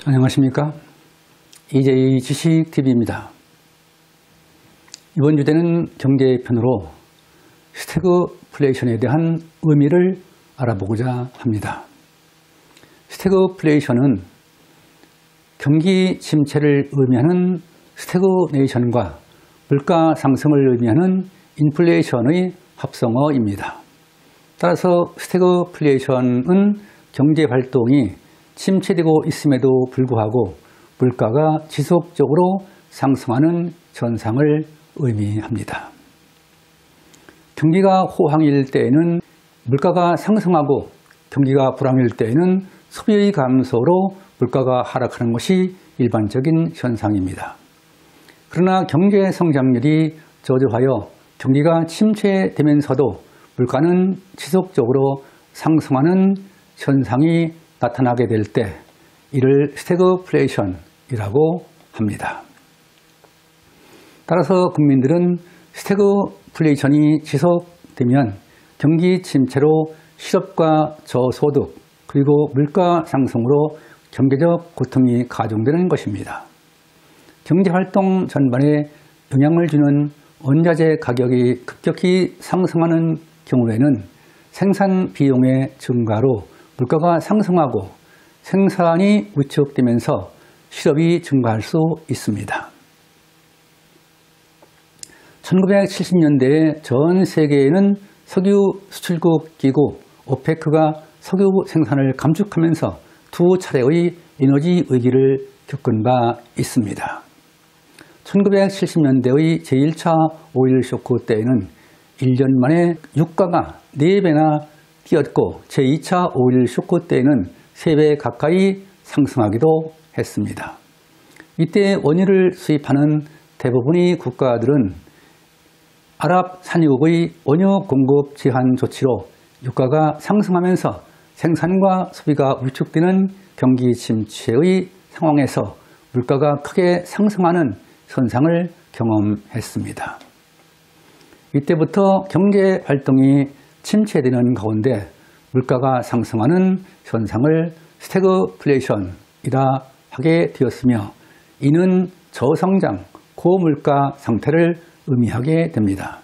안녕하십니까? 이재희 지식TV입니다. 이번 주제는 경제편으로 스태그플레이션에 대한 의미를 알아보고자 합니다. 스태그플레이션은 경기 침체를 의미하는 스태그네이션과 물가 상승을 의미하는 인플레이션의 합성어입니다. 따라서 스태그플레이션은 경제활동이 침체되고 있음에도 불구하고 물가가 지속적으로 상승하는 현상을 의미합니다. 경기가 호황일 때에는 물가가 상승하고 경기가 불황일 때에는 소비의 감소로 물가가 하락하는 것이 일반적인 현상입니다. 그러나 경제 성장률이 저조하여 경기가 침체되면서도 물가는 지속적으로 상승하는 현상이 나타나게 될 때 이를 스태그플레이션이라고 합니다. 따라서 국민들은 스태그플레이션이 지속되면 경기 침체로 실업과 저소득 그리고 물가 상승으로 경제적 고통이 가중되는 것입니다. 경제활동 전반에 영향을 주는 원자재 가격이 급격히 상승하는 경우에는 생산 비용의 증가로 물가가 상승하고 생산이 위축되면서 실업이 증가할 수 있습니다. 1970년대에 전 세계에는 석유 수출국 기구 오페크가 석유 생산을 감축하면서 두 차례의 에너지 위기를 겪은 바 있습니다. 1970년대의 제1차 오일 쇼크 때에는 1년 만에 유가가 4배나 뛰었고 제2차 오일 쇼크 때에는 3배 가까이 상승하기도 했습니다. 이때 원유를 수입하는 대부분의 국가들은 아랍 산유국의 원유 공급 제한 조치로 유가가 상승하면서 생산과 소비가 위축되는 경기 침체의 상황에서 물가가 크게 상승하는 현상을 경험했습니다. 이때부터 경제 활동이 침체되는 가운데 물가가 상승하는 현상을 스태그플레이션이라 하게 되었으며 이는 저성장, 고물가 상태를 의미하게 됩니다.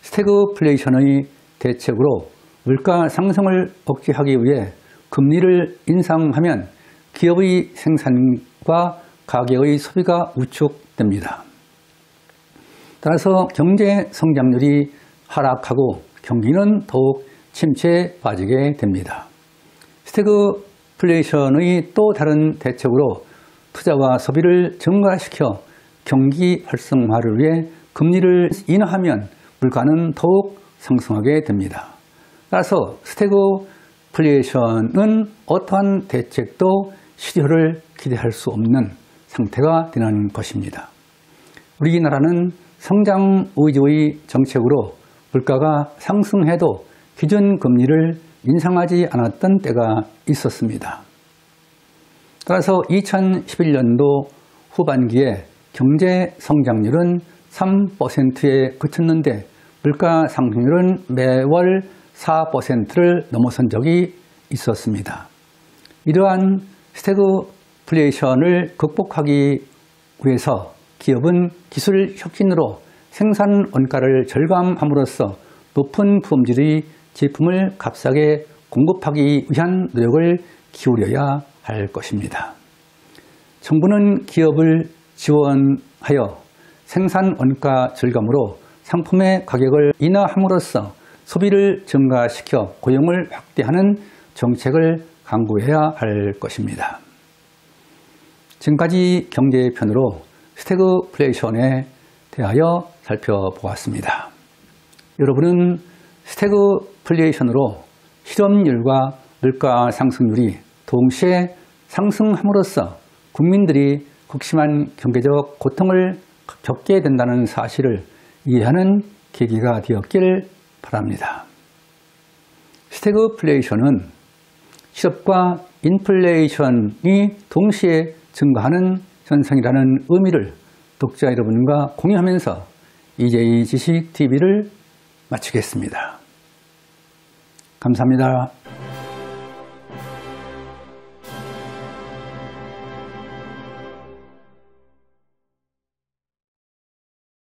스태그플레이션의 대책으로 물가 상승을 억제하기 위해 금리를 인상하면 기업의 생산과 가계의 소비가 위축됩니다. 따라서 경제 성장률이 하락하고 경기는 더욱 침체에 빠지게 됩니다. 스태그플레이션의 또 다른 대책으로 투자와 소비를 증가시켜 경기 활성화를 위해 금리를 인하하면 물가는 더욱 상승하게 됩니다. 따라서 스태그플레이션은 어떠한 대책도 실효를 기대할 수 없는 상태가 되는 것입니다. 우리나라는 성장 위주의 정책으로 물가가 상승해도 기준금리를 인상하지 않았던 때가 있었습니다. 따라서 2011년도 후반기에 경제 성장률은 3%에 그쳤는데 물가 상승률은 매월 4%를 넘어선 적이 있었습니다. 이러한 스태그플레이션을 극복하기 위해서 기업은 기술 혁신으로 생산 원가를 절감함으로써 높은 품질의 제품을 값싸게 공급하기 위한 노력을 기울여야 할 것입니다. 정부는 기업을 지원하여 생산 원가 절감으로 상품의 가격을 인하함으로써 소비를 증가시켜 고용을 확대하는 정책을 강구해야 할 것입니다. 지금까지 경제편으로 스태그플레이션에 대하여 살펴보았습니다. 여러분은 스태그플레이션으로 실업률과 물가 상승률이 동시에 상승함으로써 국민들이 극심한 경제적 고통을 겪게 된다는 사실을 이해하는 계기가 되었길 바랍니다. 스태그플레이션은 실업과 인플레이션이 동시에 증가하는 현상이라는 의미를 독자 여러분과 공유하면서 EJ 지식TV를 마치겠습니다. 감사합니다.